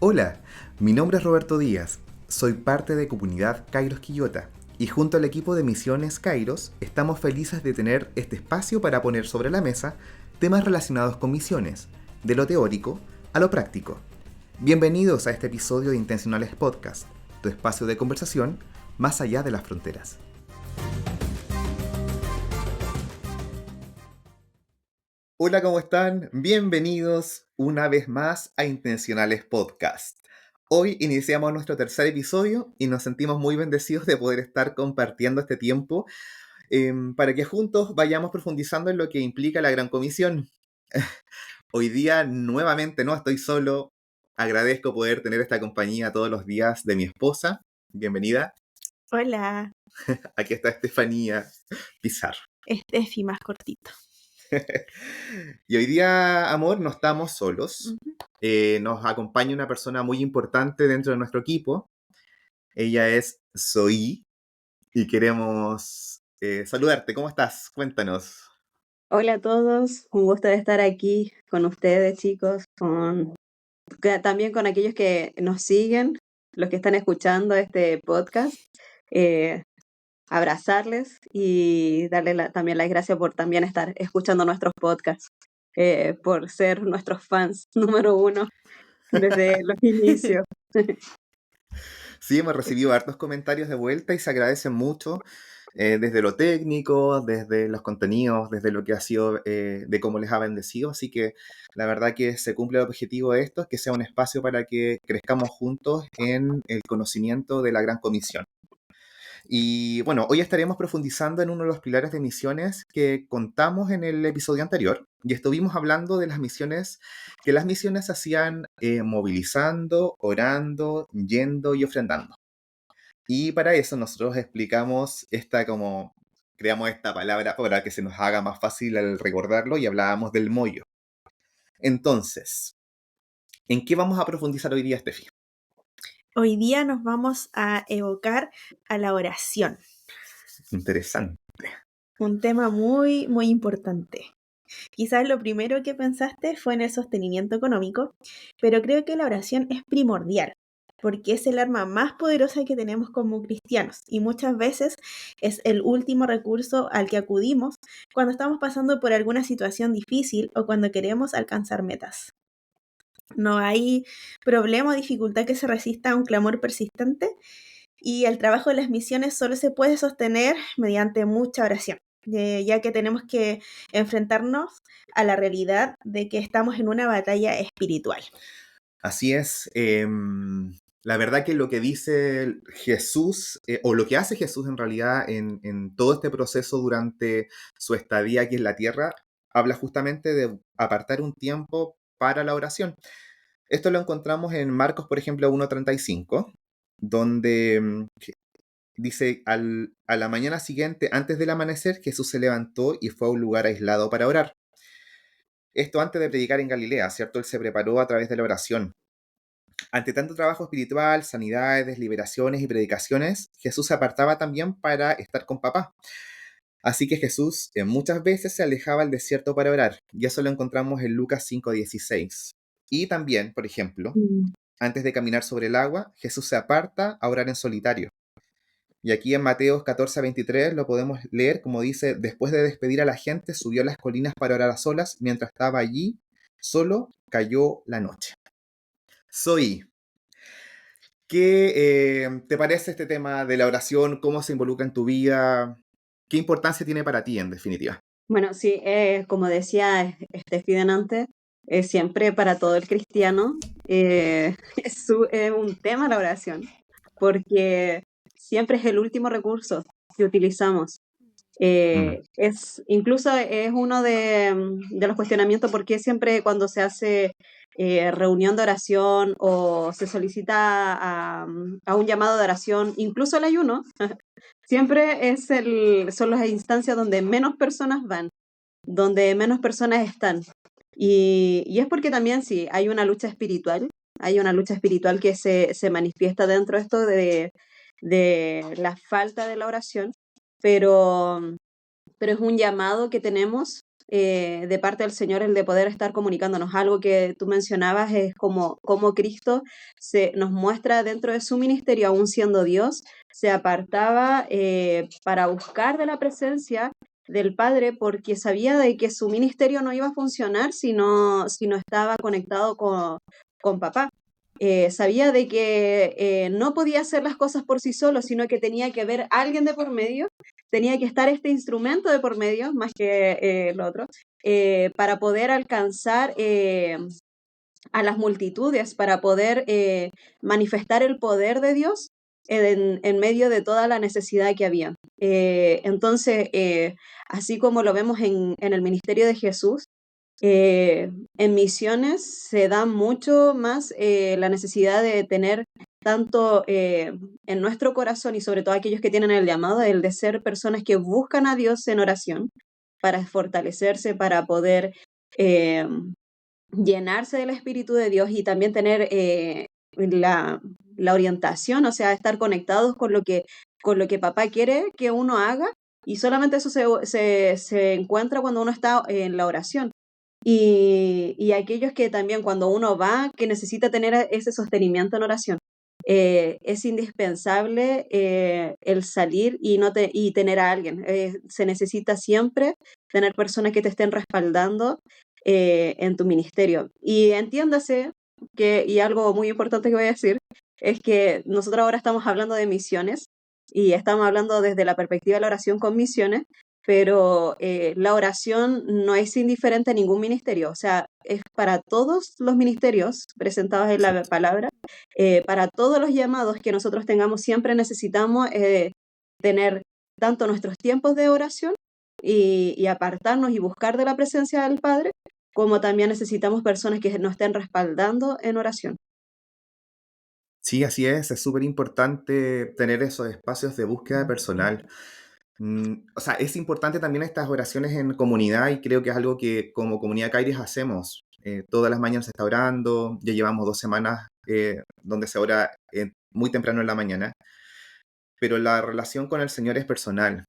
Hola, mi nombre es Roberto Díaz, soy parte de comunidad Kairos Quillota y junto al equipo de Misiones Kairos estamos felices de tener este espacio para poner sobre la mesa temas relacionados con misiones, de lo teórico a lo práctico. Bienvenidos a este episodio de Intencionales Podcast, tu espacio de conversación más allá de las fronteras. Hola, ¿cómo están? Bienvenidos una vez más a Intencionales Podcast. Hoy iniciamos nuestro tercer episodio y nos sentimos muy bendecidos de poder estar compartiendo este tiempo para que juntos vayamos profundizando en lo que implica la Gran Comisión. Hoy día nuevamente no estoy solo, agradezco poder tener esta compañía todos los días de mi esposa. Bienvenida. Hola, Aquí está Estefanía Pizarro. Estefi más cortito. Y hoy día, amor, no estamos solos. Ujú. Nos acompaña una persona muy importante dentro de nuestro equipo. Ella es Zoe y queremos saludarte. ¿Cómo estás? Cuéntanos. Hola a todos, un gusto de estar aquí con ustedes, chicos, también con aquellos que nos siguen, los que están escuchando este podcast, eh, abrazarles y darle también las gracias por también estar escuchando nuestros podcasts, por ser nuestros fans número uno desde los inicios. Sí, hemos recibido hartos comentarios de vuelta y se agradecen mucho desde lo técnico, desde los contenidos, desde lo que ha sido, de cómo les ha bendecido. Así que la verdad que se cumple el objetivo de esto, que sea un espacio para que crezcamos juntos en el conocimiento de la Gran Comisión. Y bueno, hoy estaremos profundizando en uno de los pilares de misiones que contamos en el episodio anterior y estuvimos hablando de las misiones que las misiones hacían movilizando, orando, yendo y ofrendando. Y para eso nosotros explicamos creamos esta palabra para que se nos haga más fácil al recordarlo y hablábamos del mollo. Entonces, ¿en qué vamos a profundizar hoy día, Estefi? Hoy día nos vamos a evocar a la oración, Interesante. un tema muy, muy importante. Quizás lo primero que pensaste fue en el sostenimiento económico, pero creo que la oración es primordial, porque es el arma más poderosa que tenemos como cristianos y muchas veces es el último recurso al que acudimos cuando estamos pasando por alguna situación difícil o cuando queremos alcanzar metas. No hay problema o dificultad que se resista a un clamor persistente y el trabajo de las misiones solo se puede sostener mediante mucha oración, ya que tenemos que enfrentarnos a la realidad de que estamos en una batalla espiritual. Así es. La verdad que lo que dice Jesús, o lo que hace Jesús en realidad en todo este proceso durante su estadía aquí en la tierra, habla justamente de apartar un tiempo para la oración. Esto lo encontramos en Marcos, por ejemplo, 1:35, donde dice, a la mañana siguiente, antes del amanecer, Jesús se levantó y fue a un lugar aislado para orar. Esto antes de predicar en Galilea, ¿cierto? Él se preparó a través de la oración. Ante tanto trabajo espiritual, sanidades, liberaciones y predicaciones, Jesús se apartaba también para estar con papá. Así que Jesús muchas veces se alejaba al desierto para orar, y eso lo encontramos en Lucas 5:16. Y también, por ejemplo, Mm. antes de caminar sobre el agua, Jesús se aparta a orar en solitario. Y aquí en Mateos 14:23 lo podemos leer como dice, después de despedir a la gente, subió a las colinas para orar a solas, mientras estaba allí, solo cayó la noche. Soy ¿Qué te parece este tema de la oración? ¿Cómo se involucra en tu vida? ¿Qué importancia tiene para ti, en definitiva? Bueno, sí, como decía Steffi antes, siempre para todo el cristiano es un tema la oración, porque siempre es el último recurso que utilizamos. Mm, Incluso es uno de los cuestionamientos porque siempre cuando se hace reunión de oración o se solicita a un llamado de oración, incluso el ayuno, siempre son las instancias donde menos personas van, donde menos personas están. Y es porque también sí, hay una lucha espiritual que se manifiesta dentro de esto de la falta de la oración, pero, pero es un llamado que tenemos de parte del Señor el de poder estar comunicándonos. Algo que tú mencionabas es como Cristo nos muestra dentro de su ministerio, aún siendo Dios, se apartaba para buscar de la presencia del Padre porque sabía de que su ministerio no iba a funcionar si no estaba conectado con papá. Sabía de que no podía hacer las cosas por sí solo, sino que tenía que haber alguien de por medio, tenía que estar este instrumento de por medio, más que el otro, para poder alcanzar a las multitudes, para poder manifestar el poder de Dios en medio de toda la necesidad que había. Entonces, así como lo vemos en el ministerio de Jesús, en misiones se da mucho más la necesidad de tener tanto en nuestro corazón y sobre todo aquellos que tienen el llamado, el de ser personas que buscan a Dios en oración para fortalecerse, para poder eh, llenarse del Espíritu de Dios y también tener la orientación, o sea, estar conectados con lo que papá quiere que uno haga y solamente eso se encuentra cuando uno está en la oración. Y aquellos que también cuando uno va, que necesita tener ese sostenimiento en oración, es indispensable el salir y tener a alguien. Se necesita siempre tener personas que te estén respaldando en tu ministerio. Y entiéndase y algo muy importante que voy a decir, es que nosotros ahora estamos hablando de misiones y estamos hablando desde la perspectiva de la oración con misiones, pero la oración no es indiferente a ningún ministerio, o sea, es para todos los ministerios presentados en la Exacto. palabra, para todos los llamados que nosotros tengamos, siempre necesitamos tener tanto nuestros tiempos de oración y apartarnos y buscar de la presencia del Padre, como también necesitamos personas que nos estén respaldando en oración. Sí, así es súper importante tener esos espacios de búsqueda personal. O sea, es importante también estas oraciones en comunidad y creo que es algo que como comunidad Kairos hacemos. Todas las mañanas se está orando, ya llevamos 2 semanas donde se ora muy temprano en la mañana, pero la relación con el Señor es personal.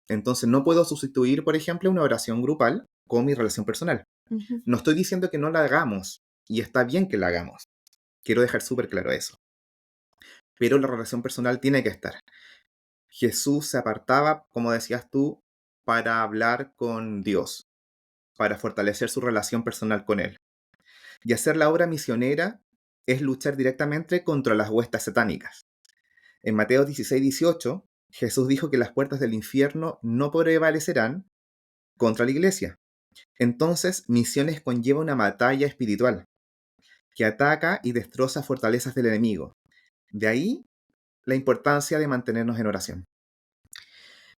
Entonces no puedo sustituir, por ejemplo, una oración grupal con mi relación personal. Ujú. No estoy diciendo que no la hagamos y está bien que la hagamos. Quiero dejar súper claro eso. Pero la relación personal tiene que estar. Jesús se apartaba, como decías tú, para hablar con Dios, para fortalecer su relación personal con Él. Y hacer la obra misionera es luchar directamente contra las huestes satánicas. En Mateo 16-18, Jesús dijo que las puertas del infierno no prevalecerán contra la iglesia. Entonces, misiones conlleva una batalla espiritual que ataca y destroza fortalezas del enemigo. De ahí la importancia de mantenernos en oración.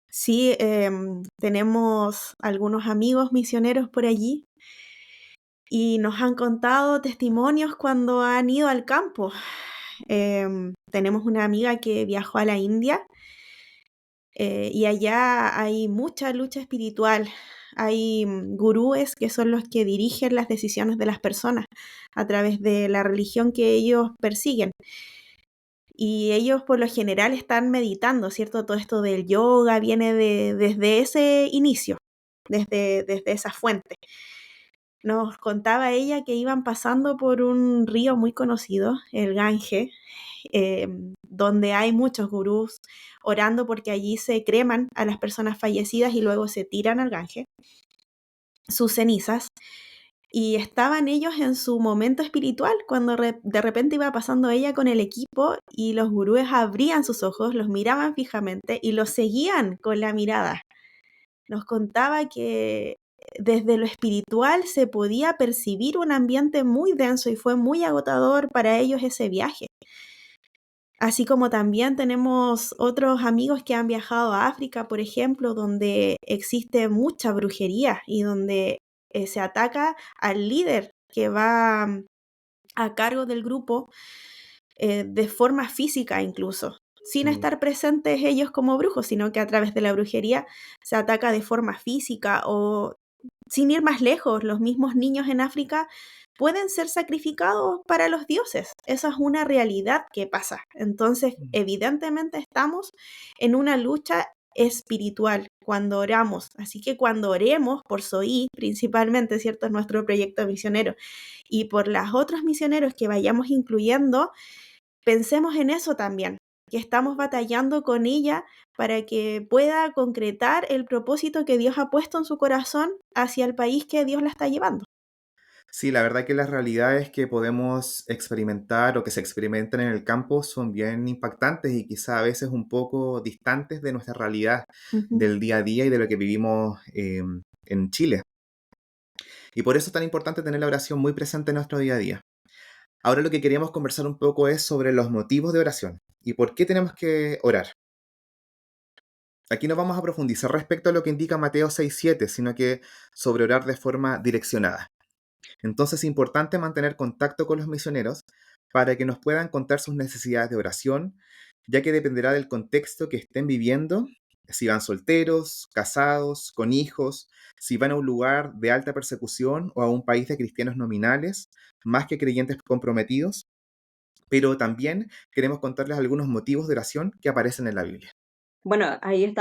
Sí, tenemos algunos amigos misioneros por allí y nos han contado testimonios cuando han ido al campo. Tenemos una amiga que viajó a la India y allá hay mucha lucha espiritual. Hay gurúes que son los que dirigen las decisiones de las personas a través de la religión que ellos persiguen. Y ellos por lo general están meditando, ¿cierto? Todo esto del yoga viene desde ese inicio, desde esa fuente. Nos contaba ella que iban pasando por un río muy conocido, el Gange, donde hay muchos gurús orando porque allí se creman a las personas fallecidas y luego se tiran al Gange sus cenizas. Y estaban ellos en su momento espiritual cuando de repente iba pasando ella con el equipo y los gurúes abrían sus ojos, los miraban fijamente y los seguían con la mirada. Nos contaba que desde lo espiritual se podía percibir un ambiente muy denso y fue muy agotador para ellos ese viaje. Así como también tenemos otros amigos que han viajado a África, por ejemplo, donde existe mucha brujería y donde se ataca al líder que va a cargo del grupo de forma física incluso, sin Mm. estar presentes ellos como brujos, sino que a través de la brujería se ataca de forma física o sin ir más lejos, los mismos niños en África pueden ser sacrificados para los dioses. Esa es una realidad que pasa. Entonces, evidentemente estamos en una lucha espiritual cuando oramos. Así que cuando oremos por SOI, principalmente, ¿cierto? Es nuestro proyecto misionero. Y por las otros misioneros que vayamos incluyendo, pensemos en eso también, que estamos batallando con ella para que pueda concretar el propósito que Dios ha puesto en su corazón hacia el país que Dios la está llevando. Sí, la verdad que las realidades que podemos experimentar o que se experimentan en el campo son bien impactantes y quizá a veces un poco distantes de nuestra realidad Ujú. del día a día y de lo que vivimos en Chile. Y por eso es tan importante tener la oración muy presente en nuestro día a día. Ahora lo que queríamos conversar un poco es sobre los motivos de oración y por qué tenemos que orar. Aquí no vamos a profundizar respecto a lo que indica Mateo 6:7, sino que sobre orar de forma direccionada. Entonces es importante mantener contacto con los misioneros para que nos puedan contar sus necesidades de oración, ya que dependerá del contexto que estén viviendo, si van solteros, casados, con hijos, si van a un lugar de alta persecución o a un país de cristianos nominales, más que creyentes comprometidos, pero también queremos contarles algunos motivos de oración que aparecen en la Biblia. Bueno, ahí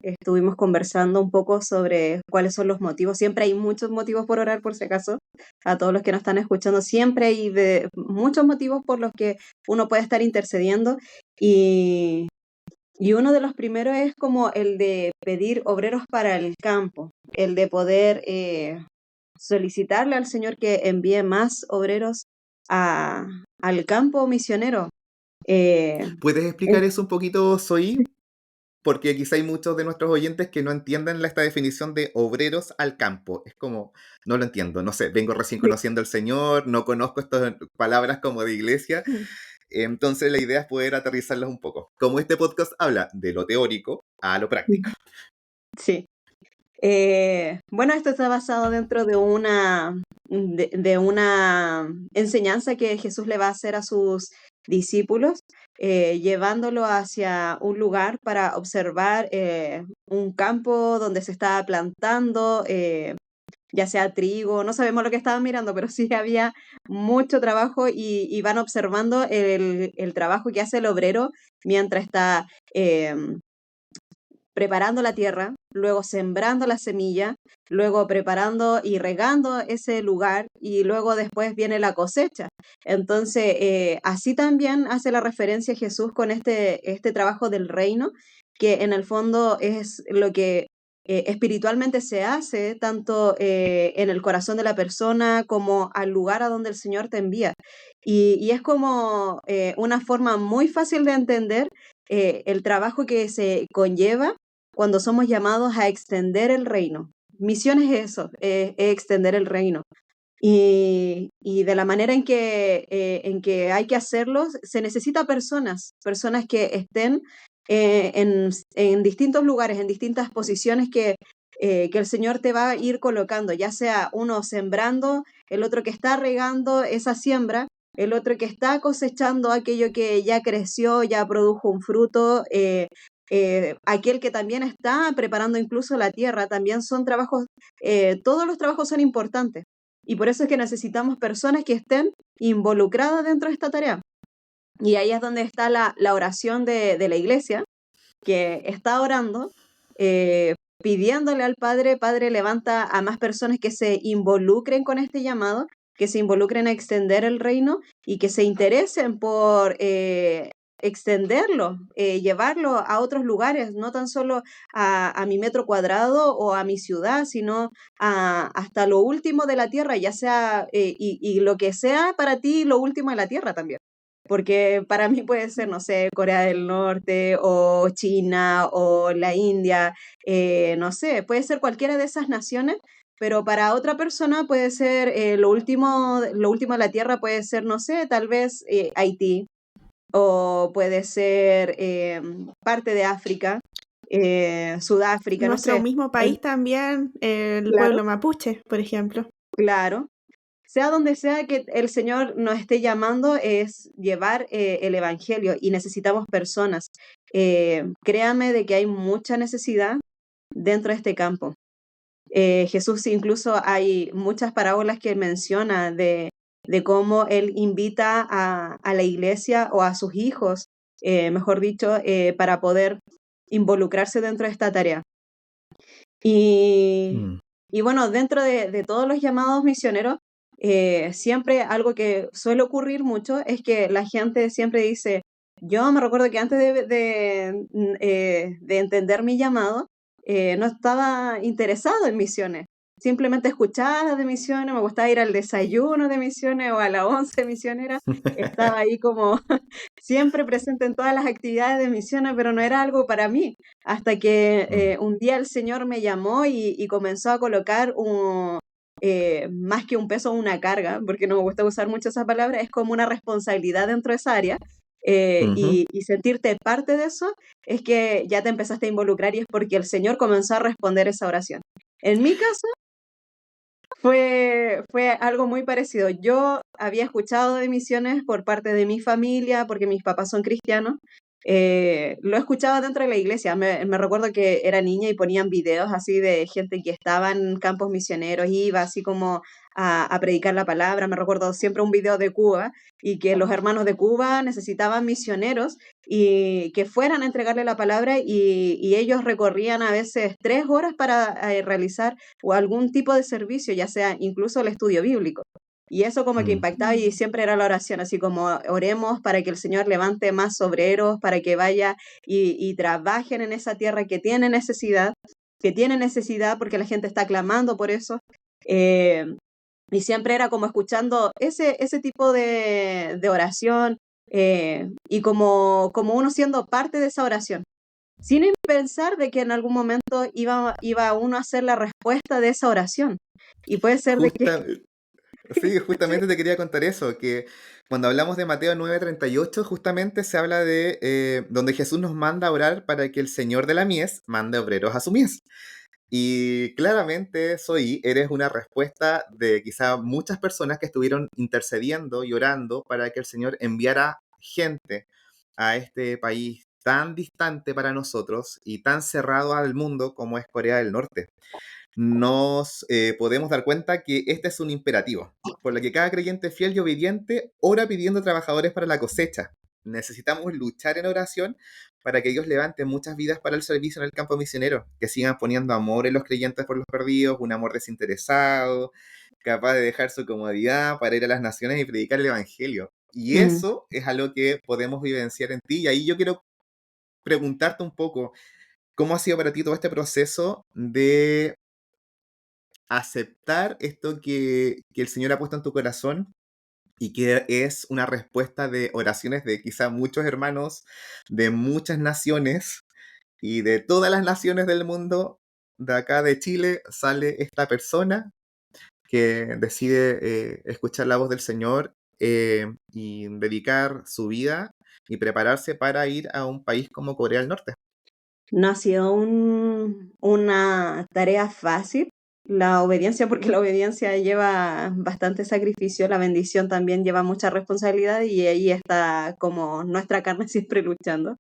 estuvimos conversando un poco sobre cuáles son los motivos. Siempre hay muchos motivos por orar, por si acaso, a todos los que nos están escuchando. Siempre hay muchos motivos por los que uno puede estar intercediendo. Y, y uno de los primeros es como el de pedir obreros para el campo, el de poder solicitarle al Señor que envíe más obreros a- al campo misionero. Eh, ¿Puedes explicar eso un poquito, Soy? Porque quizá hay muchos de nuestros oyentes que no entienden esta definición de obreros al campo. Es como, no lo entiendo, no sé, vengo recién conociendo al Señor, no conozco estas palabras como de iglesia, entonces la idea es poder aterrizarlas un poco. Como este podcast habla de lo teórico a lo práctico. sí. Bueno, esto está basado dentro de una enseñanza que Jesús le va a hacer a sus discípulos, llevándolo hacia un lugar para observar un campo donde se estaba plantando, ya sea trigo, no sabemos lo que estaban mirando, pero sí había mucho trabajo y van observando el trabajo que hace el obrero mientras está preparando la tierra, luego sembrando la semilla, luego preparando y regando ese lugar y luego después viene la cosecha. Entonces, así también hace la referencia Jesús con este trabajo del reino, que en el fondo es lo que espiritualmente se hace tanto en el corazón de la persona como al lugar a donde el Señor te envía. Y es como una forma muy fácil de entender el trabajo que se conlleva cuando somos llamados a extender el reino. Misión es eso, es extender el reino. Y de la manera en que hay que hacerlo, se necesita personas que estén en distintos lugares, en distintas posiciones que el Señor te va a ir colocando, ya sea uno sembrando, el otro que está regando esa siembra, el otro que está cosechando aquello que ya creció, ya produjo un fruto, aquel que también está preparando incluso la tierra, también son trabajos, todos los trabajos son importantes. Y por eso es que necesitamos personas que estén involucradas dentro de esta tarea. Y ahí es donde está la oración de la iglesia, que está orando, pidiéndole al Padre, Padre, levanta a más personas que se involucren con este llamado, que se involucren a extender el reino y que se interesen por extenderlo, llevarlo a otros lugares, no tan solo a mi metro cuadrado o a mi ciudad, sino hasta lo último de la tierra, ya sea, y lo que sea para ti lo último de la tierra también. Porque para mí puede ser, no sé, Corea del Norte o China o la India, no sé, puede ser cualquiera de esas naciones, pero para otra persona puede ser lo último de la tierra puede ser, no sé, tal vez Haití o puede ser parte de África, Sudáfrica, no Nuestro sé. mismo En- país también, el claro, pueblo mapuche, por ejemplo. claro. Sea donde sea que el Señor nos esté llamando, es llevar el Evangelio y necesitamos personas. Créame de que hay mucha necesidad dentro de este campo. Jesús incluso hay muchas parábolas que menciona de cómo Él invita a la iglesia o a sus hijos, mejor dicho, para poder involucrarse dentro de esta tarea. Y, Mm. y bueno, dentro de todos los llamados misioneros, siempre algo que suele ocurrir mucho es que la gente siempre dice, yo me recuerdo que antes de entender mi llamado, no estaba interesado en misiones. Simplemente escuchaba las de misiones, me gustaba ir al desayuno de misiones o a la 11 misionera. Estaba ahí como siempre presente en todas las actividades de misiones, pero no era algo para mí. Hasta que Mm. un día el Señor me llamó y comenzó a colocar más que un peso, una carga, porque no me gusta usar mucho esa palabra, es como una responsabilidad dentro de esa área. Ujú. Y sentirte parte de eso es que ya te empezaste a involucrar y es porque el Señor comenzó a responder esa oración. En mi caso, fue algo muy parecido. Yo había escuchado de misiones por parte de mi familia, porque mis papás son cristianos. Lo escuchaba dentro de la iglesia. Me recuerdo que era niña y ponían videos así de gente que estaba en campos misioneros, iba así como a predicar la palabra. Me recuerdo siempre un video de Cuba y que los hermanos de Cuba necesitaban misioneros y que fueran a entregarle la palabra y ellos recorrían a veces 3 horas para realizar o algún tipo de servicio, ya sea incluso el estudio bíblico. Y eso como que Mm. impactaba y siempre era la oración, así como oremos para que el Señor levante más obreros, para que vaya y trabajen en esa tierra que tiene necesidad porque la gente está clamando por eso. Eh, y siempre era como escuchando ese tipo de oración y como uno siendo parte de esa oración sin pensar de que en algún momento iba uno a ser la respuesta de esa oración. Y puede ser de que, Justa- sí, sí, justamente te quería contar eso, que cuando hablamos de Mateo 9:38, justamente se habla de donde Jesús nos manda a orar para que el Señor de la mies mande obreros a su mies. Y claramente, eres una respuesta de quizá muchas personas que estuvieron intercediendo y orando para que el Señor enviara gente a este país tan distante para nosotros y tan cerrado al mundo como es Corea del Norte. Nos podemos dar cuenta que este es un imperativo, por lo que cada creyente fiel y obediente ora pidiendo trabajadores para la cosecha. Necesitamos luchar en oración para que Dios levante muchas vidas para el servicio en el campo misionero, que sigan poniendo amor en los creyentes por los perdidos, un amor desinteresado, capaz de dejar su comodidad para ir a las naciones y predicar el Evangelio. Y mm, eso es algo que podemos vivenciar en ti. Y ahí yo quiero preguntarte un poco, ¿cómo ha sido para ti todo este proceso de aceptar esto que el Señor ha puesto en tu corazón y que es una respuesta de oraciones de quizá muchos hermanos de muchas naciones y de todas las naciones del mundo? De acá de Chile sale esta persona que decide escuchar la voz del Señor y dedicar su vida y prepararse para ir a un país como Corea del Norte. no ha sido una tarea fácil la obediencia, porque la obediencia lleva bastante sacrificio, la bendición también lleva mucha responsabilidad y ahí está como nuestra carne siempre luchando.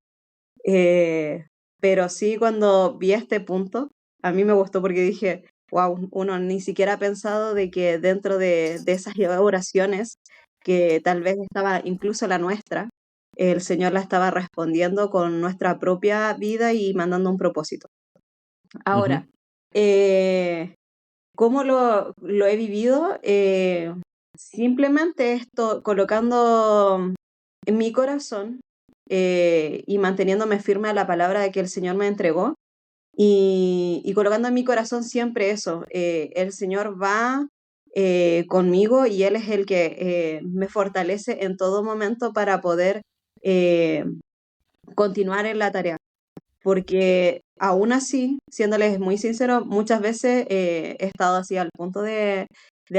Eh, pero sí, cuando vi este punto, a mí me gustó porque dije, wow, uno ni siquiera ha pensado de que dentro de esas oraciones, que tal vez estaba incluso la nuestra, el Señor la estaba respondiendo con nuestra propia vida y mandando un propósito. Ahora, Ujú. eh, ¿cómo lo he vivido? Simplemente esto, colocando en mi corazón y manteniéndome firme a la palabra de que el Señor me entregó y colocando en mi corazón siempre eso, el Señor va conmigo y Él es el que me fortalece en todo momento para poder eh, continuar en la tarea. Porque aún así, siéndoles muy sincero, muchas veces he estado así al punto de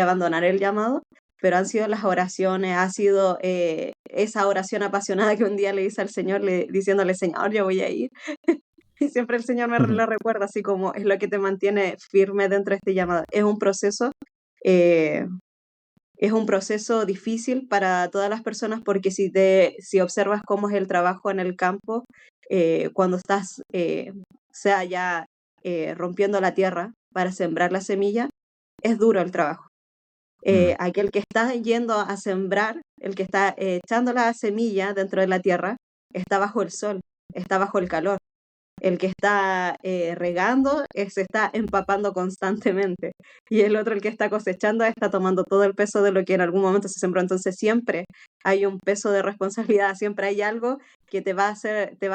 abandonar el llamado, pero han sido las oraciones, ha sido esa oración apasionada que un día le hice al Señor, diciéndole, Señor, yo voy a ir. Y siempre el Señor me lo recuerda, así como es lo que te mantiene firme dentro de este llamado. Eh, es un proceso difícil para todas las personas porque si observas cómo es el trabajo en el campo, cuando estás, sea ya rompiendo la tierra para sembrar la semilla, es duro el trabajo. Mm. Aquel que está yendo a sembrar, el que está echando la semilla dentro de la tierra, está bajo el sol, está bajo el calor. El que está regando se está empapando constantemente y el otro, el que está cosechando, está tomando todo el peso de lo que en algún momento se sembró. Entonces siempre hay un peso de responsabilidad, siempre hay algo que te va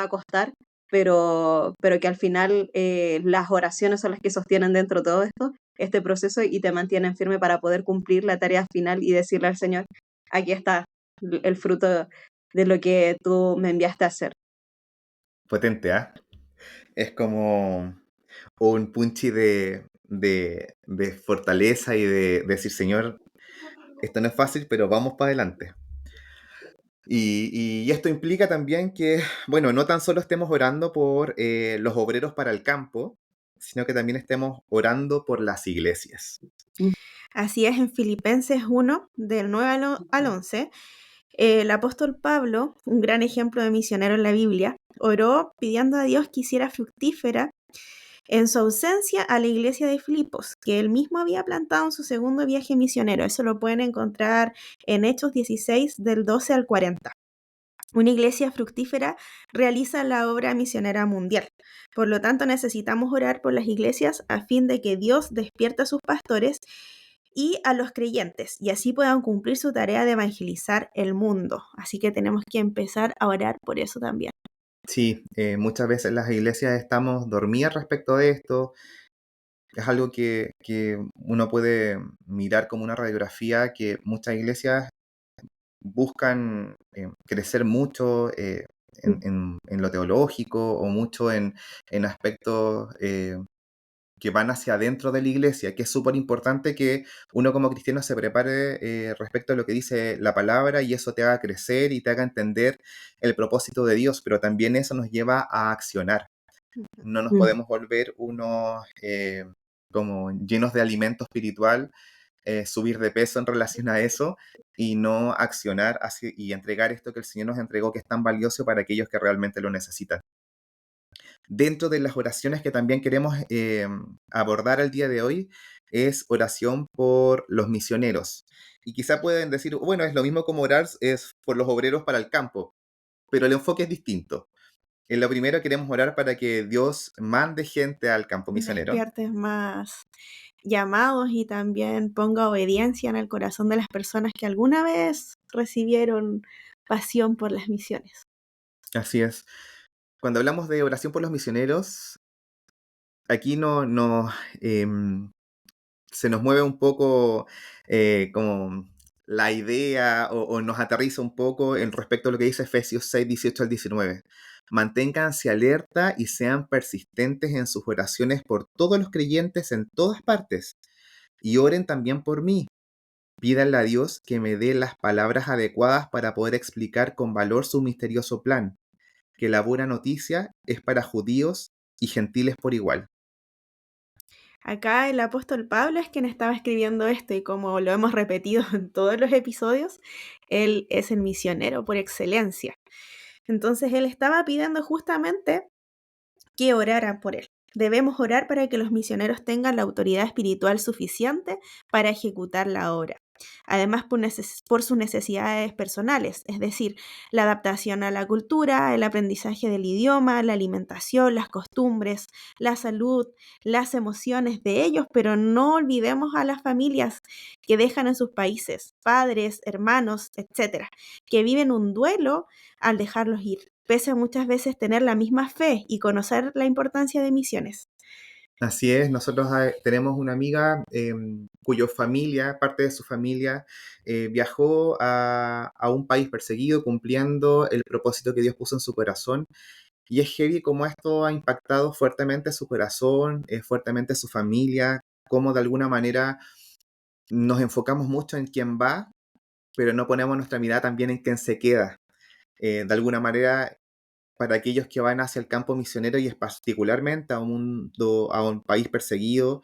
a costar, pero que al final las oraciones son las que sostienen dentro de todo esto, este proceso, y te mantienen firme para poder cumplir la tarea final y decirle al Señor, aquí está el fruto de lo que tú me enviaste a hacer. Potente, ¿ah? Es como un punchi de fortaleza y de decir, Señor, esto no es fácil, pero vamos para adelante. Y esto implica también que, bueno, no tan solo estemos orando por los obreros para el campo, sino que también estemos orando por las iglesias. Así es, en Filipenses 1, del 9 al 11, el apóstol Pablo, un gran ejemplo de misionero en la Biblia, oró pidiendo a Dios que hiciera fructífera en su ausencia a la iglesia de Filipos, que él mismo había plantado en su segundo viaje misionero. Eso lo pueden encontrar en Hechos 16, del 12 al 40. Una iglesia fructífera realiza la obra misionera mundial. Por lo tanto, necesitamos orar por las iglesias a fin de que Dios despierte a sus pastores y a los creyentes, y así puedan cumplir su tarea de evangelizar el mundo. Así que tenemos que empezar a orar por eso también. Sí, muchas veces las iglesias estamos dormidas respecto a esto. Es algo que uno puede mirar como una radiografía, que muchas iglesias buscan crecer mucho en lo teológico o mucho en aspectos que van hacia adentro de la iglesia, que es súper importante que uno como cristiano se prepare respecto a lo que dice la palabra y eso te haga crecer y te haga entender el propósito de Dios, pero también eso nos lleva a accionar. No nos Mm. podemos volver unos como llenos de alimento espiritual, subir de peso en relación a eso y no accionar y entregar esto que el Señor nos entregó, que es tan valioso para aquellos que realmente lo necesitan. Dentro de las oraciones que también queremos abordar el día de hoy es oración por los misioneros. Y quizá pueden decir, bueno, es lo mismo como orar es por los obreros para el campo, pero el enfoque es distinto. En lo primero queremos orar para que Dios mande gente al campo misionero. Despiertes más llamados y también ponga obediencia en el corazón de las personas que alguna vez recibieron pasión por las misiones. Así es. Cuando hablamos de oración por los misioneros, aquí em, se nos mueve un poco como la idea o nos aterriza un poco en respecto a lo que dice Efesios 6, 18 al 19. Manténganse alerta y sean persistentes en sus oraciones por todos los creyentes en todas partes. Y oren también por mí. Pídanle a Dios que me dé las palabras adecuadas para poder explicar con valor su misterioso plan, que la buena noticia es para judíos y gentiles por igual. Acá el apóstol Pablo es quien estaba escribiendo esto y como lo hemos repetido en todos los episodios, él es el misionero por excelencia. Entonces él estaba pidiendo justamente que oraran por él. Debemos orar para que los misioneros tengan la autoridad espiritual suficiente para ejecutar la obra. Además, por sus necesidades personales, es decir, la adaptación a la cultura, el aprendizaje del idioma, la alimentación, las costumbres, la salud, las emociones de ellos, pero no olvidemos a las familias que dejan en sus países, padres, hermanos, etcétera, que viven un duelo al dejarlos ir, pese a muchas veces tener la misma fe y conocer la importancia de misiones. Así es, nosotros tenemos una amiga cuya familia, parte de su familia, viajó a un país perseguido cumpliendo el propósito que Dios puso en su corazón. Y es heavy cómo esto ha impactado fuertemente su corazón, fuertemente su familia, cómo de alguna manera nos enfocamos mucho en quién va, pero no ponemos nuestra mirada también en quién se queda. De alguna manera, para aquellos que van hacia el campo misionero y es particularmente a un país perseguido,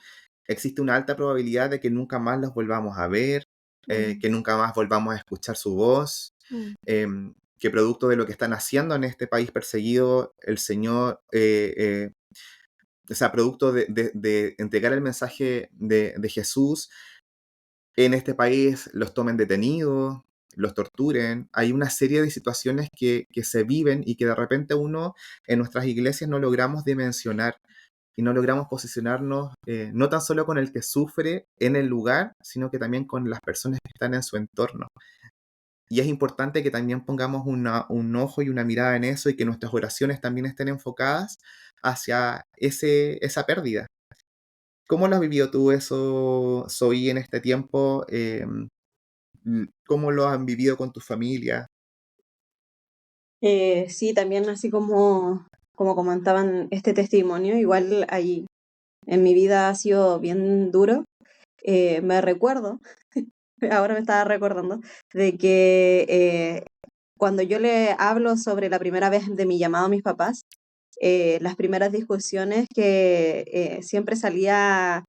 existe una alta probabilidad de que nunca más los volvamos a ver, Mm, que nunca más volvamos a escuchar su voz, mm. que producto de lo que están haciendo en este país perseguido, el Señor, o sea, producto de entregar el mensaje de Jesús, en este país los tomen detenidos, los torturen. Hay una serie de situaciones que se viven y que de repente uno en nuestras iglesias no logramos dimensionar y no logramos posicionarnos no tan solo con el que sufre en el lugar, sino que también con las personas que están en su entorno. Y es importante que también pongamos un ojo y una mirada en eso y que nuestras oraciones también estén enfocadas hacia esa pérdida. ¿Cómo lo has vivido tú eso, Zoe, en este tiempo? ¿Cómo lo han vivido con tu familia? Sí, también así como comentaban este testimonio, igual ahí en mi vida ha sido bien duro. Me recuerdo, ahora me estaba recordando, de que cuando yo le hablo sobre la primera vez de mi llamado a mis papás, las primeras discusiones que siempre salía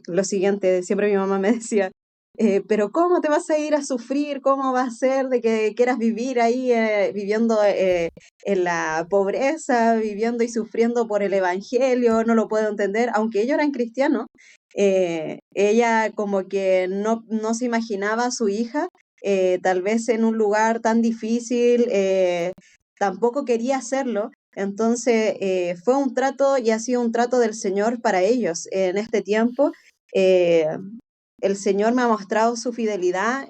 lo siguiente, siempre mi mamá me decía, pero ¿cómo te vas a ir a sufrir? ¿Cómo va a ser de que quieras vivir ahí viviendo en la pobreza, viviendo y sufriendo por el evangelio? No lo puedo entender, aunque ellos eran cristianos. Ella como que no se imaginaba a su hija tal vez en un lugar tan difícil, tampoco quería hacerlo. Entonces, fue un trato y ha sido un trato del Señor para ellos en este tiempo. Eh, el Señor me ha mostrado su fidelidad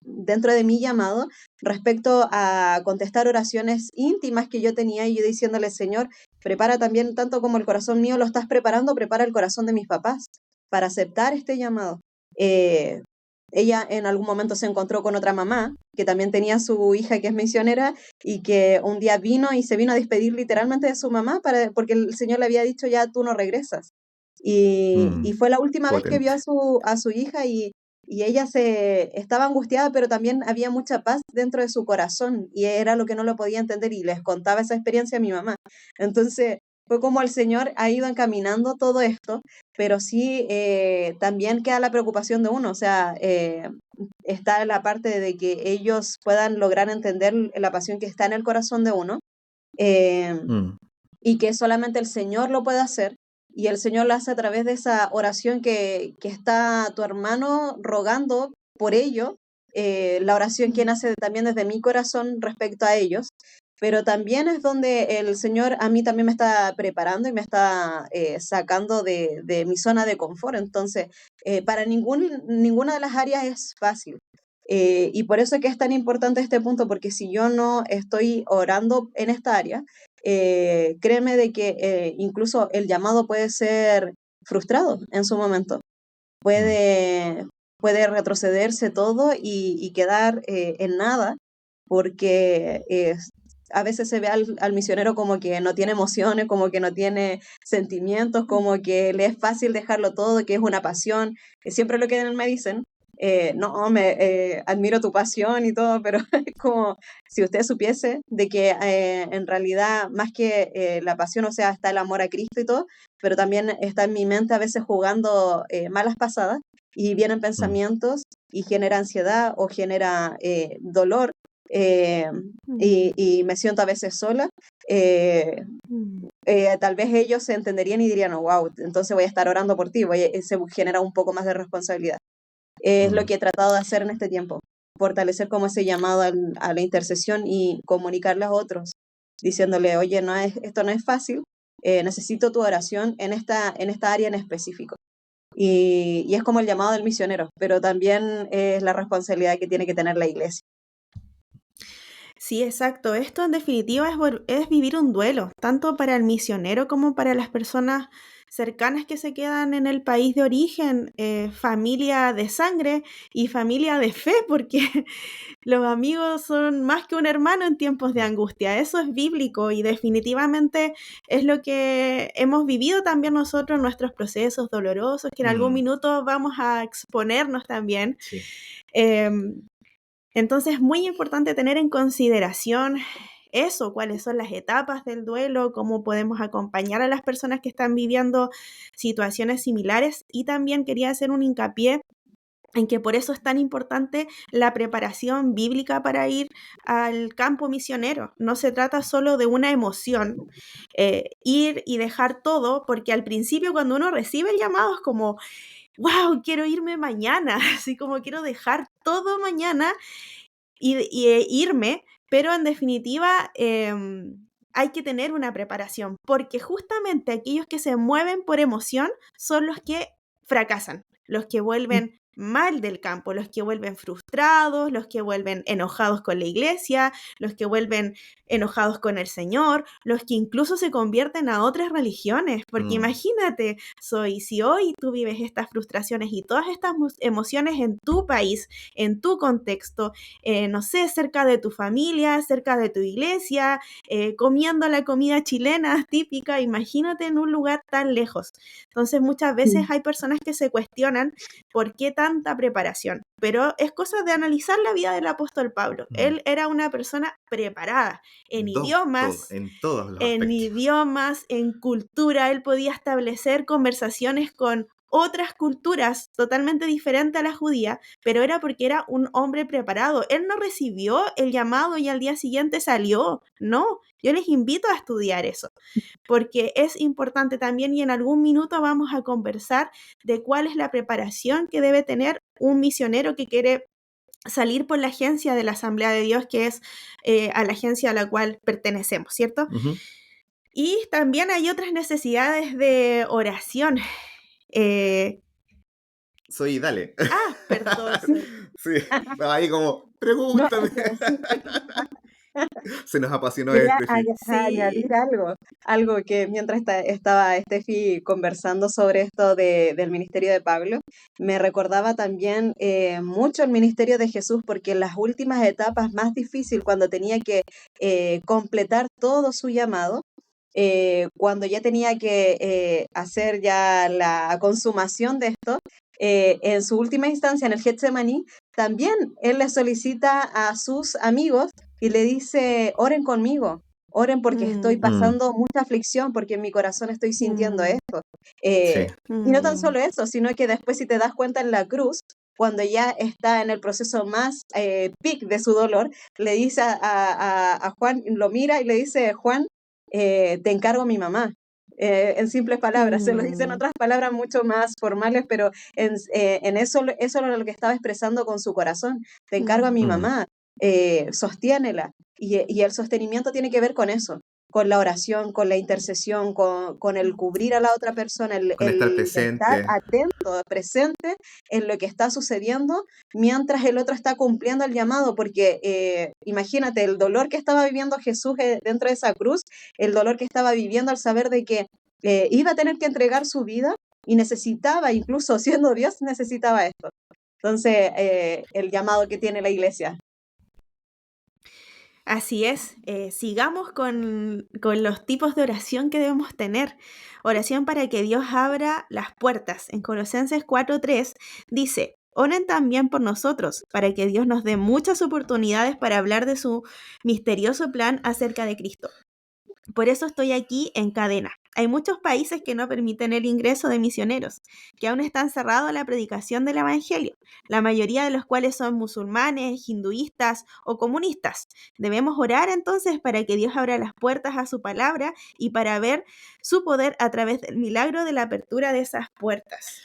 dentro de mi llamado respecto a contestar oraciones íntimas que yo tenía y yo diciéndole, Señor, prepara también, tanto como el corazón mío lo estás preparando, prepara el corazón de mis papás para aceptar este llamado. Eh, Ella en algún momento se encontró con otra mamá que también tenía su hija que es misionera y que un día vino y se vino a despedir literalmente de su mamá porque el Señor le había dicho ya tú no regresas. Y fue la última vez que vio Potente. a su hija y ella estaba angustiada, pero también había mucha paz dentro de su corazón y era lo que no lo podía entender y les contaba esa experiencia a mi mamá. Entonces fue como el Señor ha ido encaminando todo esto, pero sí también queda la preocupación de uno, o sea, está la parte de que ellos puedan lograr entender la pasión que está en el corazón de uno. eh, Mm, y que solamente el Señor lo puede hacer, y el Señor lo hace a través de esa oración que está tu hermano rogando por ello, la oración que nace también desde mi corazón respecto a ellos, pero también es donde el Señor a mí también me está preparando y me está sacando de mi zona de confort. Entonces, para ninguna de las áreas es fácil. Y por eso es que es tan importante este punto, porque si yo no estoy orando en esta área, créeme de que incluso el llamado puede ser frustrado en su momento, mm, puede, puede retrocederse todo y quedar en nada, porque a veces se ve al misionero como que no tiene emociones, como que no tiene sentimientos, como que le es fácil dejarlo todo, que es una pasión, que siempre lo que me dicen. No, admiro tu pasión y todo, pero es como si usted supiese de que en realidad más que la pasión, o sea, está el amor a Cristo y todo, pero también está en mi mente a veces jugando malas pasadas y vienen mm, pensamientos y genera ansiedad o genera dolor eh, Mm, y me siento a veces sola. eh, mm, Tal vez ellos se entenderían y dirían, wow, entonces voy a estar orando por ti, se genera un poco más de responsabilidad. Es lo mm, que he tratado de hacer en este tiempo, fortalecer como ese llamado a la intercesión y comunicarle a otros, diciéndole, oye, esto no es fácil, necesito tu oración en esta área en específico. Y es como el llamado del misionero, pero también es la responsabilidad que tiene que tener la iglesia. Sí, exacto. Esto en definitiva es vivir un duelo, tanto para el misionero como para las personas cercanas que se quedan en el país de origen, familia de sangre y familia de fe, porque los amigos son más que un hermano en tiempos de angustia. Eso es bíblico y definitivamente es lo que hemos vivido también nosotros en nuestros procesos dolorosos, que en algún mm, minuto vamos a exponernos también. sí. Em, entonces, es muy importante tener en consideración eso, cuáles son las etapas del duelo, cómo podemos acompañar a las personas que están viviendo situaciones similares. Y también quería hacer un hincapié en que por eso es tan importante la preparación bíblica para ir al campo misionero. No se trata solo de una emoción, ir y dejar todo, porque al principio cuando uno recibe el llamado es como, wow, quiero irme mañana, así como quiero dejar todo mañana irme, pero en definitiva hay que tener una preparación, porque justamente aquellos que se mueven por emoción son los que fracasan, los que vuelven mal del campo, los que vuelven frustrados, los que vuelven enojados con la iglesia, los que vuelven enojados con el Señor, los que incluso se convierten a otras religiones, porque imagínate, si hoy tú vives estas frustraciones y todas estas emociones en tu país, en tu contexto, no sé, cerca de tu familia, cerca de tu iglesia, comiendo la comida chilena típica, imagínate en un lugar tan lejos. Entonces muchas veces hay personas que se cuestionan por qué tanta preparación, pero es cosa de analizar la vida del apóstol Pablo. Él era una persona preparada en idiomas, en todos los aspectos. en cultura. Él podía establecer conversaciones con otras culturas totalmente diferentes a la judía, pero era porque era un hombre preparado. Él no recibió el llamado y al día siguiente salió. No, yo les invito a estudiar eso, porque es importante también, y en algún minuto vamos a conversar de cuál es la preparación que debe tener un misionero que quiere salir por la agencia de la Asamblea de Dios, que es a la agencia a la cual pertenecemos, ¿cierto? Y también hay otras necesidades de oración. Dale. Perdón. Sí, ahí como, pregúntame. Se nos apasionó Quería Steffi. añadir algo que mientras estaba Steffi conversando sobre esto del ministerio de Pablo, me recordaba también mucho el ministerio de Jesús, porque en las últimas etapas más difíciles, cuando tenía que completar todo su llamado, cuando ya tenía que hacer ya la consumación de esto, en su última instancia, en el Getsemaní, también él le solicita a sus amigos y le dice, oren conmigo, oren porque estoy pasando mucha aflicción, porque en mi corazón estoy sintiendo esto. Sí. Y no tan solo eso, sino que después, si te das cuenta en la cruz, cuando ya está en el proceso más peak de su dolor, le dice a Juan, lo mira y le dice, Juan, te encargo a mi mamá. En simples palabras, se lo dice en otras palabras mucho más formales, pero en eso era lo que estaba expresando con su corazón. Te encargo a mi mamá, sostiénela. Y el sostenimiento tiene que ver con eso, con la oración, con la intercesión, con el cubrir a la otra persona, Con estar el estar presente. atento, presente en lo que está sucediendo mientras el otro está cumpliendo el llamado, porque imagínate el dolor que estaba viviendo Jesús dentro de esa cruz, el dolor que estaba viviendo al saber de que iba a tener que entregar su vida y necesitaba, incluso siendo Dios, necesitaba esto. Entonces, el llamado que tiene la iglesia. Así es, sigamos con los tipos de oración que debemos tener. Oración para que Dios abra las puertas. En Colosenses 4:3 dice, oren también por nosotros, para que Dios nos dé muchas oportunidades para hablar de su misterioso plan acerca de Cristo. Por eso estoy aquí en cadena. Hay muchos países que no permiten el ingreso de misioneros, que aún están cerrados a la predicación del Evangelio, la mayoría de los cuales son musulmanes, hinduistas o comunistas. Debemos orar entonces para que Dios abra las puertas a su palabra y para ver su poder a través del milagro de la apertura de esas puertas.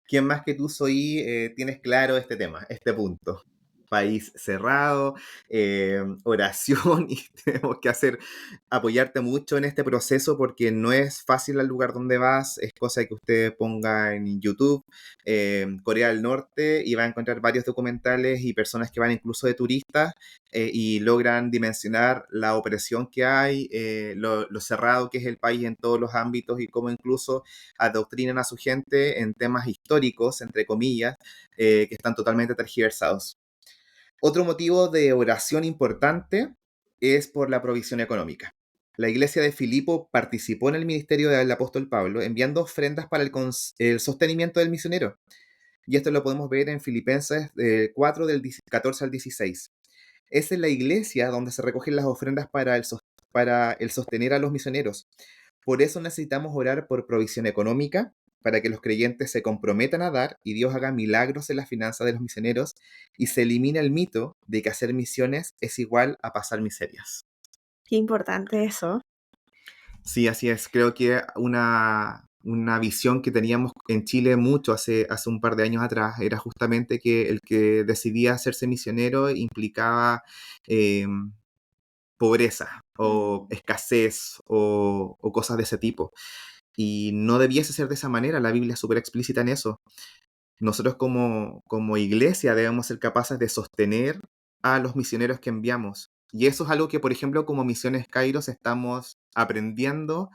¿Quién más que tú, Soy, tienes claro este tema, este punto? País cerrado, oración, y tenemos que apoyarte mucho en este proceso porque no es fácil el lugar donde vas, es cosa que usted ponga en YouTube, Corea del Norte, y va a encontrar varios documentales y personas que van incluso de turistas y logran dimensionar la opresión que hay, lo cerrado que es el país en todos los ámbitos y cómo incluso adoctrinan a su gente en temas históricos, entre comillas, que están totalmente tergiversados. Otro motivo de oración importante es por la provisión económica. La iglesia de Filipo participó en el ministerio del apóstol Pablo enviando ofrendas para el sostenimiento del misionero. Y esto lo podemos ver en Filipenses 4 del 14 al 16. Es en la iglesia donde se recogen las ofrendas para el sostener a los misioneros. Por eso necesitamos orar por provisión económica, para que los creyentes se comprometan a dar y Dios haga milagros en las finanzas de los misioneros y se elimine el mito de que hacer misiones es igual a pasar miserias. Qué importante eso. Sí, así es. Creo que una una visión que teníamos en Chile mucho hace un par de años atrás, era justamente que el que decidía hacerse misionero implicaba eh, pobreza o escasez o cosas de ese tipo. Y no debiese ser de esa manera, la Biblia es súper explícita en eso. Nosotros como iglesia debemos ser capaces de sostener a los misioneros que enviamos. Y eso es algo que, por ejemplo, como Misiones Kairos estamos aprendiendo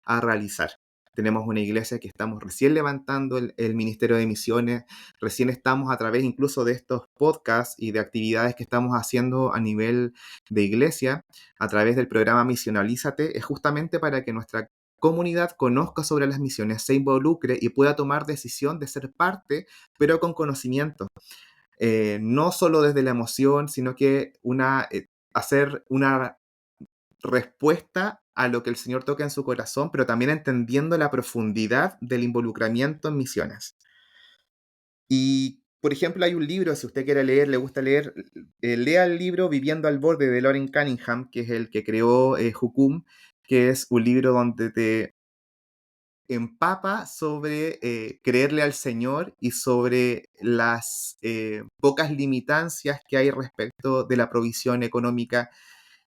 a realizar. Tenemos una iglesia que estamos recién levantando el Ministerio de Misiones, recién estamos a través incluso de estos podcasts y de actividades que estamos haciendo a nivel de iglesia, a través del programa Misionalízate, es justamente para que nuestra comunidad conozca sobre las misiones, se involucre y pueda tomar decisión de ser parte, pero con conocimiento. No solo desde la emoción, sino que hacer una respuesta a lo que el Señor toca en su corazón, pero también entendiendo la profundidad del involucramiento en misiones. Y, por ejemplo, hay un libro, si usted quiere leer, le gusta leer, lea el libro Viviendo al Borde de Loren Cunningham, que es el que creó Jucum, que es un libro donde te empapa sobre creerle al Señor y sobre las pocas limitancias que hay respecto de la provisión económica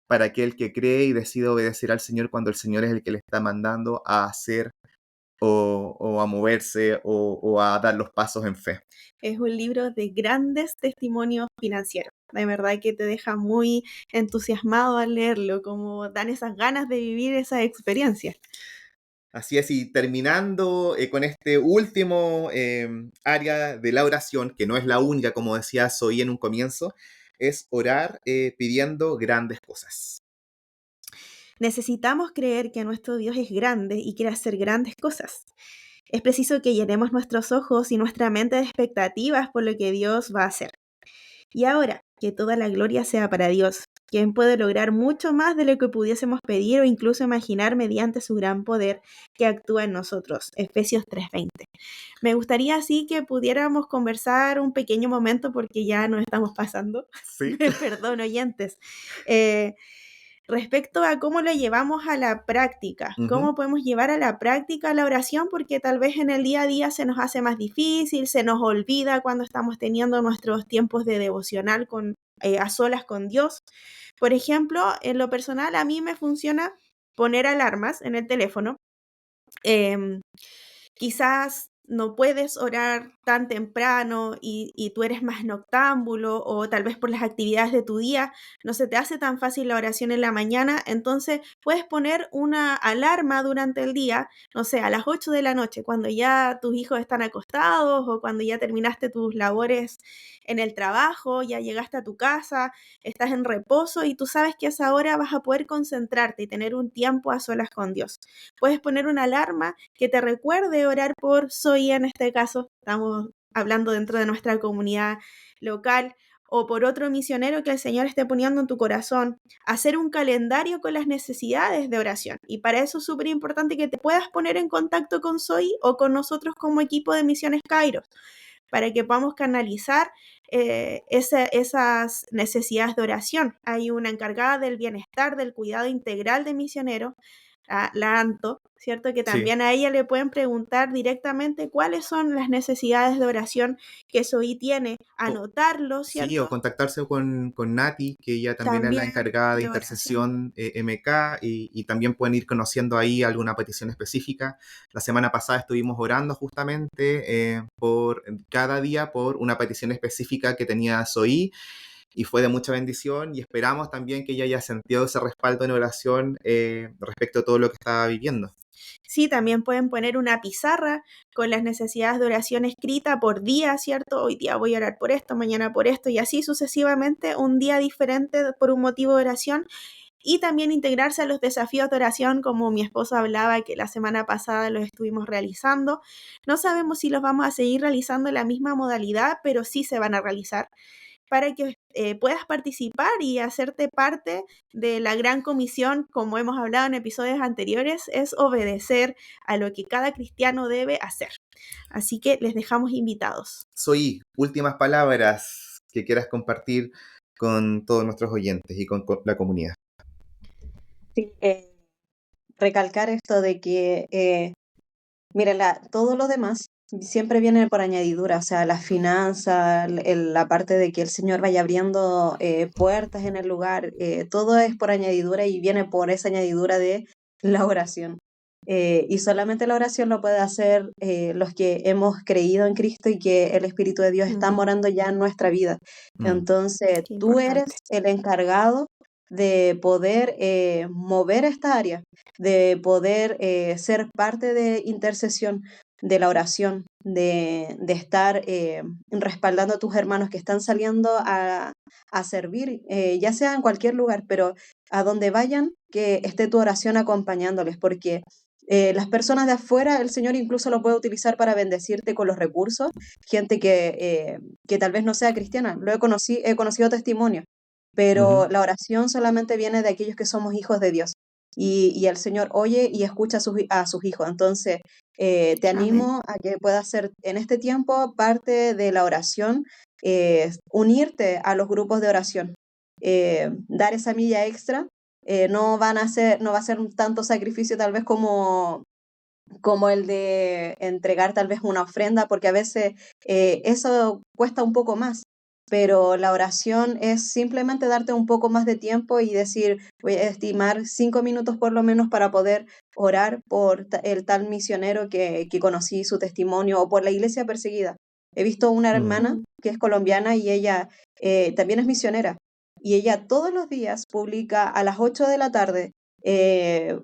para aquel que cree y decide obedecer al Señor cuando el Señor es el que le está mandando a hacer o a moverse o a dar los pasos en fe. Es un libro de grandes testimonios financieros. De verdad que te deja muy entusiasmado al leerlo, como dan esas ganas de vivir esa experiencia. Así es, y terminando con este último área de la oración, que no es la única, como decía Zoe en un comienzo, es orar pidiendo grandes cosas. Necesitamos creer que nuestro Dios es grande y quiere hacer grandes cosas. Es preciso que llenemos nuestros ojos y nuestra mente de expectativas por lo que Dios va a hacer. Y ahora, que toda la gloria sea para Dios, quien puede lograr mucho más de lo que pudiésemos pedir o incluso imaginar mediante su gran poder que actúa en nosotros. Efesios 3:20. Me gustaría así que pudiéramos conversar un pequeño momento porque ya nos estamos pasando. Sí. Perdón, oyentes. Respecto a cómo lo llevamos a la práctica, cómo podemos llevar a la práctica la oración, porque tal vez en el día a día se nos hace más difícil, se nos olvida cuando estamos teniendo nuestros tiempos de devocional a solas con Dios. Por ejemplo, en lo personal a mí me funciona poner alarmas en el teléfono. Em, Quizás no puedes orar tan temprano y tú eres más noctámbulo o tal vez por las actividades de tu día no se te hace tan fácil la oración en la mañana, entonces puedes poner una alarma durante el día, no sé, a las 8 de la noche, cuando ya tus hijos están acostados o cuando ya terminaste tus labores en el trabajo, ya llegaste a tu casa, estás en reposo y tú sabes que a esa hora vas a poder concentrarte y tener un tiempo a solas con Dios. Puedes poner una alarma que te recuerde orar por Zoe en este caso, estamos hablando dentro de nuestra comunidad local, o por otro misionero que el Señor esté poniendo en tu corazón, hacer un calendario con las necesidades de oración. Y para eso es súper importante que te puedas poner en contacto con Zoe o con nosotros como equipo de Misiones Kairos, para que podamos canalizar esas necesidades de oración. Hay una encargada del bienestar, del cuidado integral de misioneros, la Anto, ¿cierto? Que Sí. también a ella le pueden preguntar directamente cuáles son las necesidades de oración que Zoe tiene, anotarlo, Sí, o ¿cierto? contactarse con Nati, que ella también es la También encargada de de oración. intercesión MK, y también pueden ir conociendo ahí alguna petición específica. La semana pasada estuvimos orando justamente por cada día por una petición específica que tenía Zoe, y fue de mucha bendición, y esperamos también que ella haya sentido ese respaldo en oración respecto a todo lo que estaba viviendo. Sí, también pueden poner una pizarra con las necesidades de oración escrita por día, ¿cierto? Hoy día voy a orar por esto, mañana por esto, y así sucesivamente, un día diferente por un motivo de oración. Y también integrarse a los desafíos de oración, como mi esposo hablaba que la semana pasada los estuvimos realizando. No sabemos si los vamos a seguir realizando en la misma modalidad, pero sí se van a realizar para que puedas participar y hacerte parte de la gran comisión, como hemos hablado en episodios anteriores, es obedecer a lo que cada cristiano debe hacer. Así que les dejamos invitados. Zoe, últimas palabras que quieras compartir con todos nuestros oyentes y con la comunidad. Sí, recalcar esto de que Mira, todo lo demás siempre viene por añadidura, o sea, las finanzas, la parte de que el Señor vaya abriendo puertas en el lugar, todo es por añadidura y viene por esa añadidura de la oración. Y solamente la oración lo puede hacer los que hemos creído en Cristo y que el Espíritu de Dios está Mm, morando ya en nuestra vida. Mm, Entonces, qué tú eres importante. el encargado de poder mover esta área, de poder ser parte de intercesión, de la oración, de estar respaldando a tus hermanos que están saliendo a servir, ya sea en cualquier lugar, pero a donde vayan, que esté tu oración acompañándoles, porque las personas de afuera, el Señor incluso lo puede utilizar para bendecirte con los recursos, gente que tal vez no sea cristiana, he conocido testimonios, ujú. pero la oración solamente viene de aquellos que somos hijos de Dios. Y el Señor oye y escucha a sus hijos. Entonces, te Amén. animo a que puedas ser en este tiempo parte de la oración, unirte a los grupos de oración, dar esa milla extra. No va a ser un tanto sacrificio tal vez como el de entregar tal vez una ofrenda, porque a veces eso cuesta un poco más, pero la oración es simplemente darte un poco más de tiempo y decir, voy a estimar 5 minutos por lo menos para poder orar por el tal misionero que conocí su testimonio o por la iglesia perseguida. He visto una Mm, hermana Mm, que es colombiana y ella también es misionera y ella todos los días publica a las 8 de la tarde,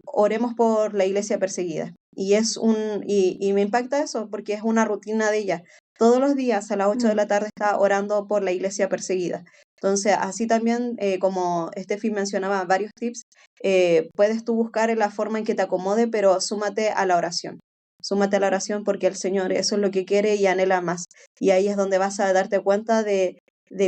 oremos por la iglesia perseguida. Y me impacta eso porque es una rutina de ella. Todos los días a las 8 de mm, la tarde está orando por la iglesia perseguida. Entonces, así también, como Steffi mencionaba varios tips, puedes tú buscar en la forma en que te acomode, pero súmate a la oración. Súmate a la oración porque el Señor eso es lo que quiere y anhela más. Y ahí es donde vas a darte cuenta de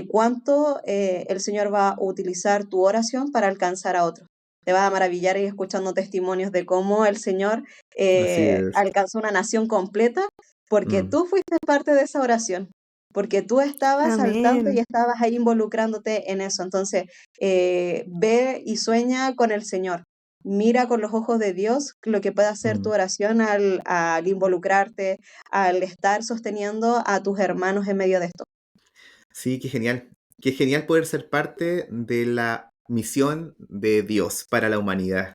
cuánto el Señor va a utilizar tu oración para alcanzar a otros. Te vas a maravillar y escuchando testimonios de cómo el Señor así es. alcanzó una nación completa porque Mm. tú fuiste parte de esa oración, porque tú estabas al tanto y amén. estabas ahí involucrándote en eso. Entonces, ve y sueña con el Señor. Mira con los ojos de Dios lo que puede hacer tu Mm. oración al involucrarte, al estar sosteniendo a tus hermanos en medio de esto. Sí, qué genial. Qué genial poder ser parte de la misión de Dios para la humanidad.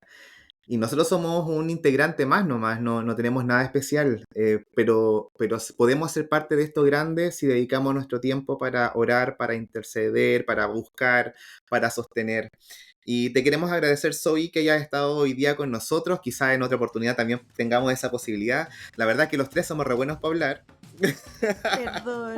Y nosotros somos un integrante más nomás, no tenemos nada especial, pero podemos ser parte de esto grande si dedicamos nuestro tiempo para orar, para interceder, para buscar, para sostener. Y te queremos agradecer, Zoe, que hayas estado hoy día con nosotros. Quizá en otra oportunidad también tengamos esa posibilidad. La verdad que los tres somos re buenos para hablar. Perdón.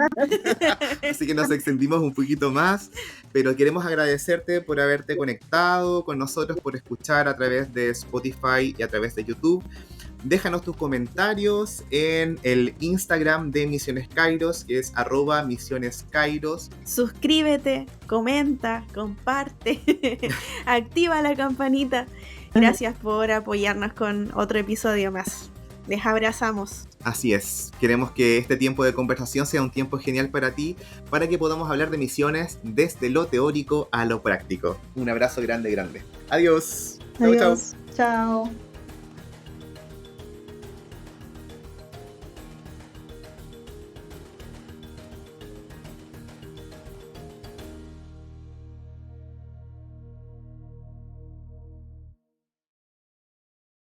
Así que nos extendimos un poquito más, pero queremos agradecerte por haberte conectado con nosotros, por escuchar a través de Spotify y a través de YouTube. Déjanos tus comentarios en el Instagram de Misiones Kairos, que es @misioneskairos. Suscríbete, comenta, comparte, activa la campanita. Gracias por apoyarnos con otro episodio más. Les abrazamos. Así es, queremos que este tiempo de conversación sea un tiempo genial para ti, para que podamos hablar de misiones desde lo teórico a lo práctico. Un abrazo grande, grande. Adiós. Chau, chau. Adiós. Chao.